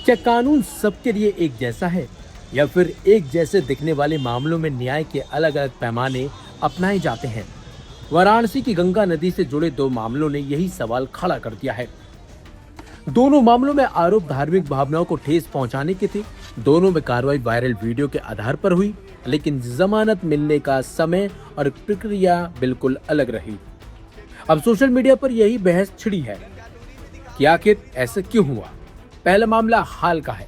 क्या कानून सबके लिए एक जैसा है या फिर एक जैसे दिखने वाले मामलों में न्याय के अलग अलग पैमाने अपनाए जाते हैं? वाराणसी की गंगा नदी से जुड़े दो मामलों ने यही सवाल खड़ा कर दिया है। दोनों मामलों में आरोप धार्मिक भावनाओं को ठेस पहुंचाने के थे। दोनों में कार्रवाई वायरल वीडियो के आधार पर हुई, लेकिन जमानत मिलने का समय और प्रक्रिया बिल्कुल अलग रही। अब सोशल मीडिया पर यही बहस छिड़ी है कि आखिर ऐसा क्यों हुआ। पहला मामला हाल का है।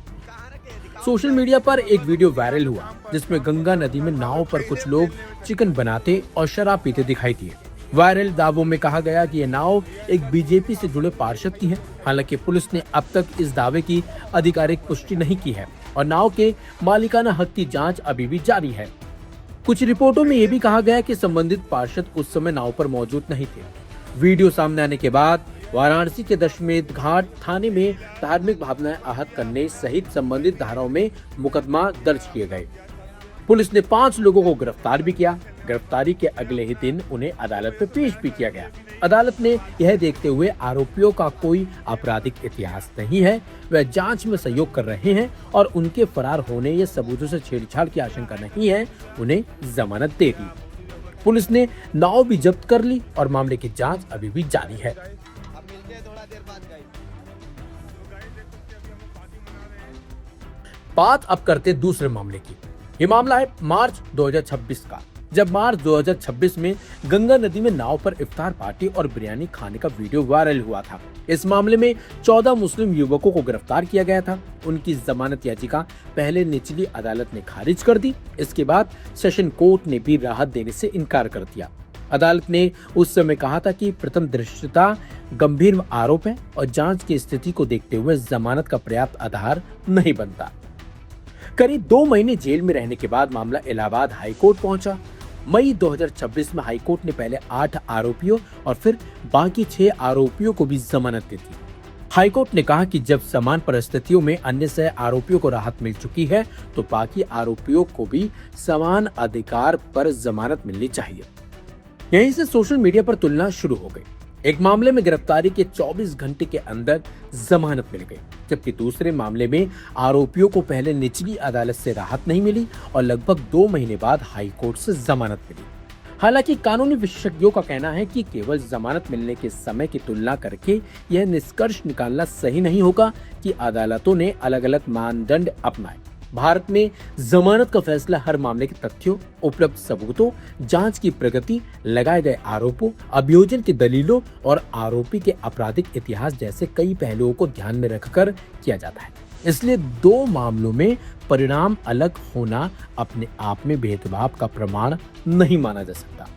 सोशल मीडिया पर एक वीडियो वायरल हुआ जिसमें गंगा नदी में नाव पर कुछ लोग चिकन बनाते और शराब पीते दिखाई दिए। वायरल दावों में कहा गया कि यह नाव एक बीजेपी से जुड़े पार्षद की है। हालांकि पुलिस ने अब तक इस दावे की आधिकारिक पुष्टि नहीं की है और नाव के मालिकाना हक की जांच अभी भी जारी है। कुछ रिपोर्टों में यह भी कहा गया कि संबंधित पार्षद उस समय नाव पर मौजूद नहीं थे। वीडियो सामने आने के बाद वाराणसी के दशमेध घाट थाने में धार्मिक भावनाएं आहत करने सहित संबंधित धाराओं में मुकदमा दर्ज किए गए। पुलिस ने 5 लोगों को गिरफ्तार भी किया। गिरफ्तारी के अगले ही दिन उन्हें अदालत में पेश भी किया गया। अदालत ने यह देखते हुए आरोपियों का कोई आपराधिक इतिहास नहीं है, वह जांच में सहयोग कर रहे हैं और उनके फरार होने या सबूतों से छेड़छाड़ की आशंका नहीं है, उन्हें जमानत दे दी। पुलिस ने नाव भी जब्त कर ली और मामले की जांच अभी भी जारी है। बात अब करते दूसरे मामले की। ये मामला है मार्च 2026 का, जब मार्च 2026 में गंगा नदी में नाव पर इफ्तार पार्टी और बिरयानी खाने का वीडियो वायरल हुआ था। इस मामले में 14 मुस्लिम युवकों को गिरफ्तार किया गया था। उनकी जमानत याचिका पहले निचली अदालत ने खारिज कर दी। इसके बाद सेशन कोर्ट ने भी राहत देने से इनकार कर दिया। अदालत ने उस समय कहा था कि प्रथम दृष्टया गंभीर आरोप है और जांच की स्थिति को देखते हुए जमानत का पर्याप्त आधार नहीं बनता। करीब 2 महीने जेल में रहने के बाद मामला इलाहाबाद हाईकोर्ट पहुंचा। मई 2026 में हाईकोर्ट ने पहले 8 आरोपियों और फिर बाकी 6 आरोपियों को भी जमानत दे दी। हाईकोर्ट ने कहा कि जब समान परिस्थितियों में अन्य 6 आरोपियों को राहत मिल चुकी है तो बाकी आरोपियों को भी समान अधिकार पर जमानत मिलनी चाहिए। यहीं से सोशल मीडिया पर तुलना शुरू हो गई। एक मामले में गिरफ्तारी के 24 घंटे के अंदर जमानत मिल गई, जबकि दूसरे मामले में आरोपियों को पहले निचली अदालत से राहत नहीं मिली और लगभग 2 महीने बाद हाई कोर्ट से जमानत मिली। हालांकि कानूनी विशेषज्ञों का कहना है कि केवल जमानत मिलने के समय की तुलना करके यह निष्कर्ष निकालना सही नहीं होगा कि अदालतों ने अलग अलग मानदंड अपनाए। भारत में जमानत का फैसला हर मामले के तथ्यों, उपलब्ध सबूतों, जांच की प्रगति, लगाए गए आरोपों, अभियोजन की दलीलों और आरोपी के आपराधिक इतिहास जैसे कई पहलुओं को ध्यान में रखकर किया जाता है। इसलिए 2 मामलों में परिणाम अलग होना अपने आप में भेदभाव का प्रमाण नहीं माना जा सकता।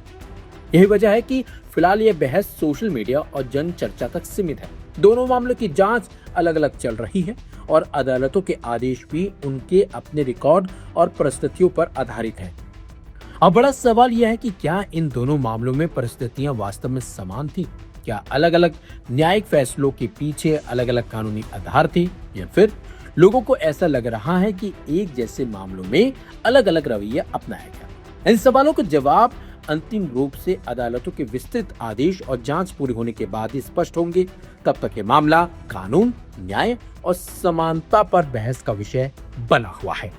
यही वजह है कि फिलहाल यह बहस सोशल मीडिया और जन चर्चा तक सीमित है। दोनों मामलों की जांच अलग अलग चल रही है और अदालतों के आदेश भी उनके अपने रिकॉर्ड और परिस्थितियों पर आधारित हैं। अब बड़ा सवाल यह है कि क्या इन दोनों मामलों में परिस्थितियां वास्तव में समान थी? क्या अलग अलग न्यायिक फैसलों के पीछे अलग अलग कानूनी आधार थे, या फिर लोगों को ऐसा लग रहा है कि एक जैसे मामलों में अलग अलग रवैया अपनाया गया? इन सवालों के जवाब अंतिम रूप से अदालतों के विस्तृत आदेश और जांच पूरी होने के बाद ही स्पष्ट होंगे। तब तक ये मामला कानून, न्याय और समानता पर बहस का विषय बना हुआ है।